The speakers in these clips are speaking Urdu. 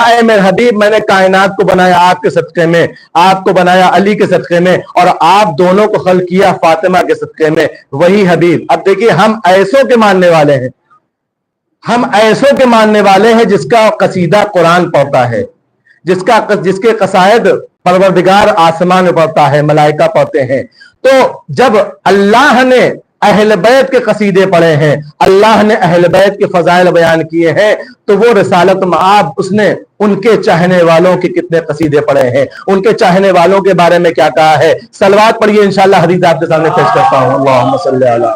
اے میرے حبیب میں نے کائنات کو بنایا آپ کے صدقے میں، آپ کو بنایا علی کے صدقے میں، اور آپ دونوں کو خلق کیا فاطمہ کے صدقے میں، وہی حبیب۔ اب دیکھیے ہم ایسوں کے ماننے والے ہیں، ہم ایسوں کے ماننے والے ہیں جس کا قصیدہ قرآن پڑھتا ہے، جس کے قصائد پروردگار آسمان میں پڑھتا ہے، ملائکہ پڑھتے ہیں۔ تو جب اللہ نے اہل بیت کے قصیدے پڑھے ہیں، اللہ نے اہل بیت کے فضائل بیان کیے ہیں، تو وہ رسالت مآب اس نے ان کے چاہنے والوں کے کتنے قصیدے پڑھے ہیں، ان کے چاہنے والوں کے بارے میں کیا کہا ہے۔ صلوات پڑھیے، انشاءاللہ حدیث آپ کے سامنے پیش کرتا ہوں۔ اللہم صلی علی،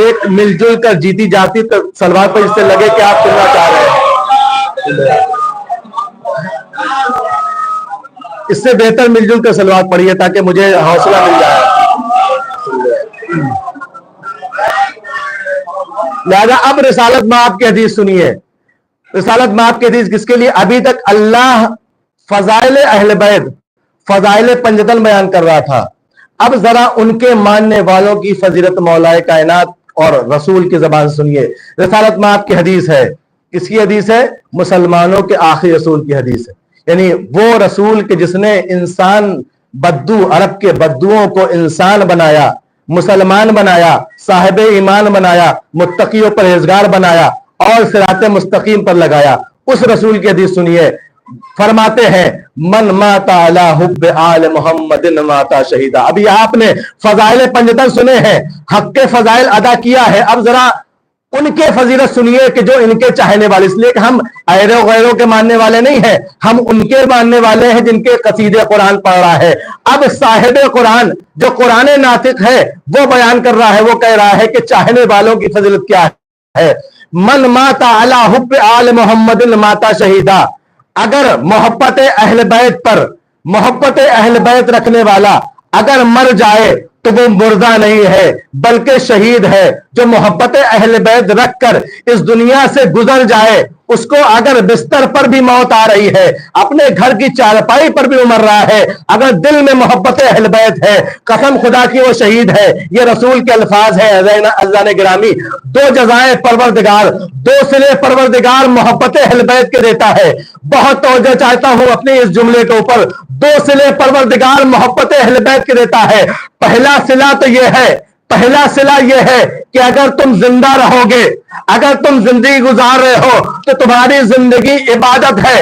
ایک مل جل کر جیتی جاتی تو صلوات پر اس سے لگے کہ آپ سننا چاہ رہے ہیں، اس سے بہتر مل جل کر صلوات پڑھیے تاکہ مجھے حوصلہ مل جائے۔ لہذا اب رسالت مآب کی حدیث سنیے۔ رسالت مآب کی حدیث کس کے لیے؟ ابھی تک اللہ فضائل اہل بیت، فضائل پنجتن بیان کر رہا تھا، اب ذرا ان کے ماننے والوں کی فضیلت مولا کائنات اور رسول کی زبان سنیے۔ رسالت مآب کی حدیث ہے، کس کی حدیث ہے؟ مسلمانوں کے آخری رسول کی حدیث ہے، یعنی وہ رسول کہ جس نے انسان بدو، عرب کے بدوؤں کو انسان بنایا، مسلمان بنایا، صاحب ایمان بنایا، متقی و پرہیزگار بنایا اور صراط مستقیم پر لگایا، اس رسول کی حدیث سنیے۔ فرماتے ہیں من مات علی حب آل محمد ماتا شہیدہ۔ ابھی آپ نے فضائل پنجتن سنے ہیں، حق کے فضائل ادا کیا ہے، اب ذرا ان کے فضیلت سنیے کہ جو ان کے چاہنے والے، اس لیے کہ ہم ایرے و غیروں کے ماننے والے نہیں ہیں، ہم ان کے ماننے والے ہیں جن کے قصیدے قرآن پڑھ رہا ہے۔ اب صاحب قرآن جو قرآن ناطق ہے وہ بیان کر رہا ہے، وہ کہہ رہا ہے کہ چاہنے والوں کی فضیلت کیا ہے۔ من مات علی حب آل محمد ماتا شہیدہ، اگر محبت اہل بیت پر، محبت اہل بیت رکھنے والا اگر مر جائے تو وہ مردہ نہیں ہے بلکہ شہید ہے۔ جو محبت اہل بیت رکھ کر اس دنیا سے گزر جائے، اس کو اگر بستر پر بھی موت آ رہی ہے، اپنے گھر کی چارپائی پر بھی مر رہا ہے، اگر دل میں محبت اہل بیت ہے، قسم خدا کی وہ شہید ہے۔ یہ رسول کے الفاظ ہیں عزیزان گرامی۔ دو جزائیں پروردگار، دو صلے پروردگار محبت اہل بیت کے دیتا ہے۔ بہت توجہ چاہتا ہوں اپنے اس جملے کے اوپر، دو صلے پروردگار محبت اہل بیت کے دیتا ہے۔ پہلا صلہ تو یہ ہے، پہلا صلہ یہ ہے کہ اگر تم زندہ رہو گے، اگر تم زندگی گزار رہے ہو تو تمہاری زندگی عبادت ہے،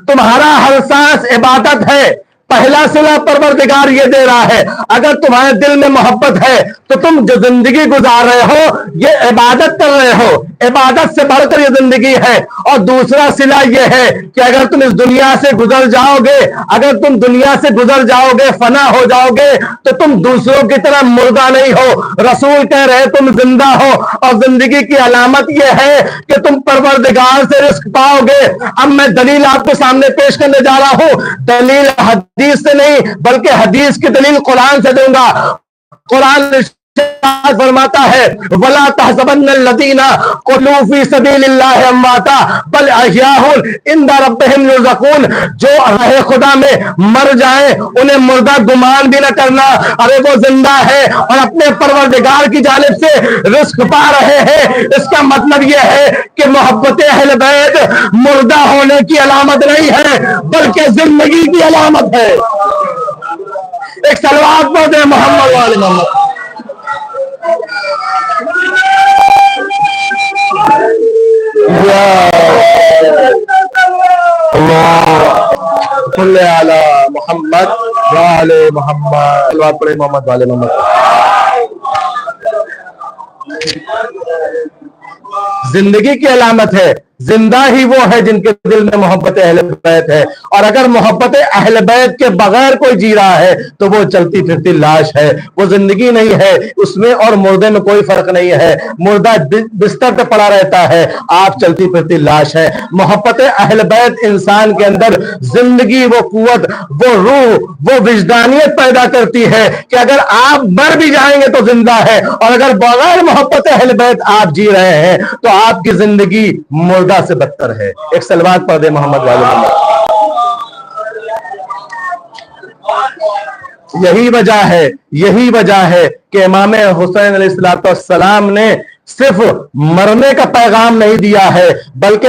تمہارا ہر سانس عبادت ہے۔ پہلا صلہ پروردگار یہ دے رہا ہے، اگر تمہارے دل میں محبت ہے تو تم جو زندگی گزار رہے ہو یہ عبادت کر رہے ہو، عبادت سے بڑھ کر یہ زندگی ہے۔ اور دوسرا صلہ یہ ہے کہ اگر تم اس دنیا سے گزر جاؤ گے، اگر تم دنیا سے گزر جاؤ گے، فنا ہو جاؤ گے، تو تم دوسروں کی طرح مردہ نہیں ہو۔ رسول کہہ رہے تم زندہ ہو، اور زندگی کی علامت یہ ہے کہ تم پروردگار سے رزق پاؤ گے۔ اب میں دلیل آپ کے سامنے پیش کرنے جا رہا ہوں، دلیل حدیث سے نہیں بلکہ حدیث کی دلیل قرآن سے دوں گا۔ قرآن فرماتا ہے وَلَا تَحْسَبَنَّ الَّذِينَ قُتِلُوا فِي سَبِيلِ اللَّهِ أَمْوَاتًا بَلْ أَحْيَاءٌ عِندَ رَبِّهِمْ يُرْزَقُونَ۔ جو راہ خدا میں مر جائیں انہیں مردہ گمان بھی نہ کرنا، ارے وہ زندہ ہے اور اپنے پروردگار کی جانب سے رزق پا رہے ہیں۔ اس کا مطلب یہ ہے کہ محبت اہل بیت مردہ ہونے کی علامت نہیں ہے بلکہ زندگی کی علامت ہے۔ ایک صلوات پڑھ دیں محمد والے محمد۔ صلی علی محمد وعلی محمد، صلوات پڑھیں محمد والے محمد۔ زندگی کی علامت ہے، زندہ ہی وہ ہے جن کے دل میں محبت اہل بیت ہے، اور اگر محبت اہل بیت کے بغیر کوئی جی رہا ہے تو وہ چلتی پھرتی لاش ہے، وہ زندگی نہیں ہے۔ اس میں اور مردے میں کوئی فرق نہیں ہے، مردہ بستر پہ پڑا رہتا ہے، آپ چلتی پھرتی لاش ہے۔ محبت اہل بیت انسان کے اندر زندگی، وہ قوت، وہ روح، وہ وجدانیت پیدا کرتی ہے کہ اگر آپ مر بھی جائیں گے تو زندہ ہے، اور اگر بغیر محبت اہل بیت آپ جی رہے ہیں تو آپ کی زندگی مردہ سے بدتر ہے۔ ایک صلوات پڑھ دے محمد والے محمد۔ یہی وجہ ہے کہ امام حسین علیہ السلام نے صرف مرنے کا پیغام نہیں دیا ہے بلکہ